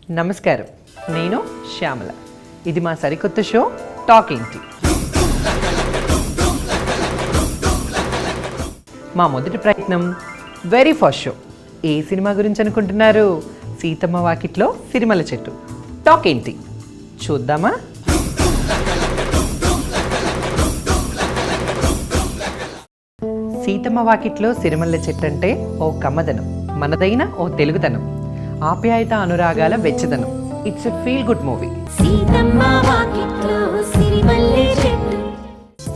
నమస్కారం, నేను శ్యామల. ఇది మా సరికొత్త షో టాక్ ఏంటి. మా మొదటి ప్రయత్నం, వెరీ ఫస్ట్ షో. ఏ సినిమా గురించి అనుకుంటున్నారు? సీతమ్మ వాకిట్లో సిరిమల్ల చెట్టు. టాక్ ఏంటి చూద్దామా? సీతమ్మ వాకిట్లో సిరిమల్ల చెట్టు అంటే ఓ కమ్మదనం, మనదైన ఓ తెలుగుదనం, ఆప్యాయత అనురాగాల వెచ్చదనం. It's a feel good movie.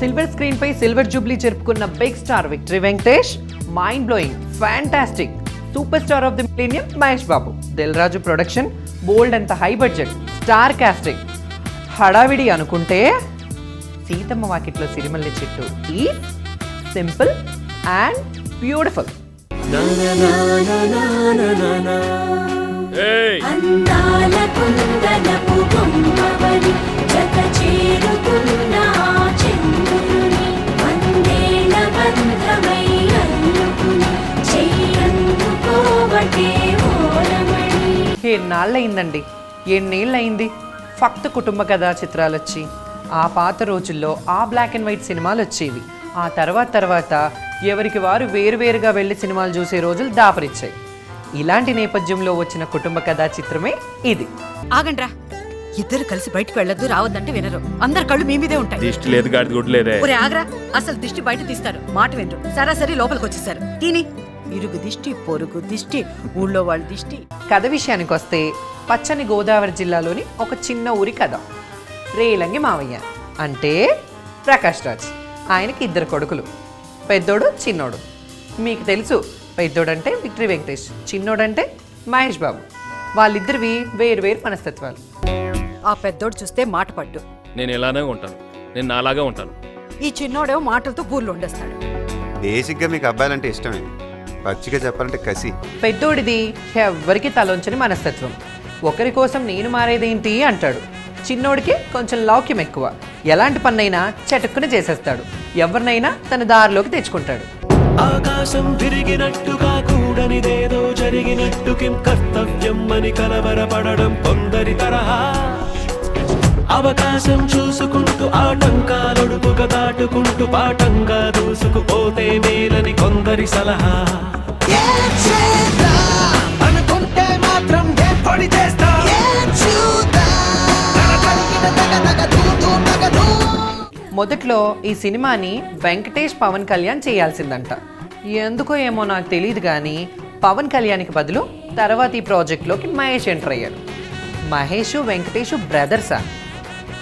Silver screen పై సిల్వర్ జూబ్లీ జరుపుకున్న big star victory Venkatesh, mind blowing, fantastic, super star of the millennium Mahesh Babu, Dil Raju production, బోల్డ్ అంత హై బడ్జెట్, స్టార్ కాస్టింగ్, హడావిడి అనుకుంటే సీతమ్మ వాకిట్లో సిరిమల్ల చెట్టు ఈ సింపుల్ అండ్ బ్యూటిఫుల్. ఎన్నాళ్ళయిందండి, ఎన్నేళ్ళయింది ఫక్త్ కుటుంబ కథా చిత్రాలు వచ్చి. ఆ పాత రోజుల్లో ఆ బ్లాక్ అండ్ వైట్ సినిమాలు వచ్చేవి. ఆ తర్వాత ఎవరికి వారు వేరువేరుగా వెళ్ళి సినిమాలు చూసే రోజులు దాపరిచ్చాయి. ఇలాంటి నేపథ్యంలో వచ్చిన కుటుంబ కథా చిత్రమే ఇది. ఆగండ్రా, ఇద్దరు కలిసి బయటకు వెళ్ళొద్దు, రావద్దంటే వినరు. అందరు కళ్ళు మీ మీదే ఉంటాయి. దిష్టి లేదు, గాడిద గుడ్డు లేదే. ఒరే ఆగ్రా, అసలు దిష్టి బయట తీస్తారు, మాట వినరు. సరాసరి లోపలికి వచ్చేసారు. తిని ఇరుగు దిష్టి, పొరుగు దిష్టి, ఊళ్ళో వాళ్ళ దిష్టి. కథ విషయానికి వస్తే, పచ్చని గోదావరి జిల్లాలోని ఒక చిన్న ఊరి కథ. రేలంగి మావయ్య అంటే ప్రకాష్ రాజ్. ఆయనకి ఇద్దరు కొడుకులు, పెద్దోడు చిన్నోడు. మీకు తెలుసు, పెద్దోడంటే విక్టరీ వెంకటేష్, చిన్నోడంటే మహేష్ బాబు. వాళ్ళిద్దరివి వేరు వేరు మనస్తత్వాలు. ఆ పెద్దోడు చూస్తే మాట పడ్డు, నేను ఎలానే ఉంటాను, నేను నాలాగా ఉంటాను. ఈ చిన్నోడేమో మాటలతో పూర్లు వండేస్తాడు. బేసిక్గా మీకు అబ్బాయిలంటే ఇష్టమే, పచ్చిగా చెప్పాలంటే కసి. పెద్దోడిది ఎవ్వరికి తలొంచని మనస్తత్వం. ఒకరి కోసం నేను మారేదేంటి అంటాడు. చిన్నోడికి కొంచెం లౌక్యం ఎక్కువ. ఎలాంటి పన్నైనా చటుక్కున చేసేస్తాడు. ఎవరినైనా తన దారిలోకి తెచ్చుకుంటాడు. ఆకాశం తిరిగినట్టుగా కూడనిదేదో జరిగినట్టు కిం కర్తవ్యం అని కలవరపడడం కొందరి తరహా. అవకాశం చూసుకుంటూ ఆటంకాలొడుపుగా దాటుకుంటూ పాఠంగా దూసుకుపోతే మేలని కొందరి సలహా. అనుకుంటే మాత్రం ఏర్పడి చేస్తా. మొదట్లో ఈ సినిమాని వెంకటేష్ పవన్ కళ్యాణ్ చేయాల్సిందంట. ఎందుకో ఏమో నాకు తెలియదు కానీ పవన్ కళ్యాణ్కి బదులు తర్వాత ఈ ప్రాజెక్ట్లోకి మహేష్ ఎంటర్ అయ్యాడు. మహేష్ వెంకటేష్ బ్రదర్సా?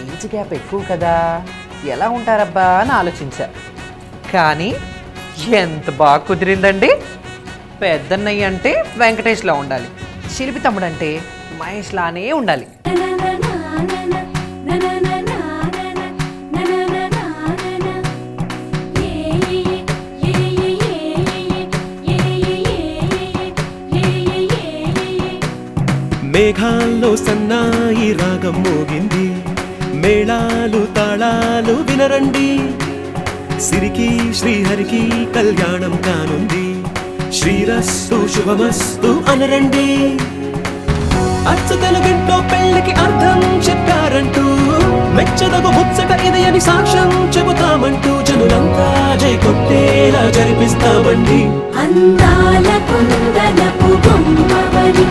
ఏజ్ గ్యాప్ ఎక్కువ కదా, ఎలా ఉంటారబ్బా అని ఆలోచించా. కానీ ఎంత బాగా కుదిరిందండి. పెద్దన్నయ్య అంటే వెంకటేష్లా ఉండాలి, శిల్పి తమ్ముడు అంటే మహేష్ లానే ఉండాలి. మేఘాల్లో సన్నాయి రాగం మోగింది, మేళాలు తాళాలు వినరండి. సిరికి శ్రీహరికి కళ్యాణం కానుంది, శ్రీరస్తు శుభమస్తు అనరండి. అచ్చ తెలుగింట్లో పెళ్లికి అర్థం చెప్పారంటూ, మెచ్చదగు ముచ్చట ఇది అని సాక్ష్యం చెబుతామంటూ జనులంతా జై కొట్టేలా జరిపిస్తామండి. అందాల కుందనపు బొమ్మవని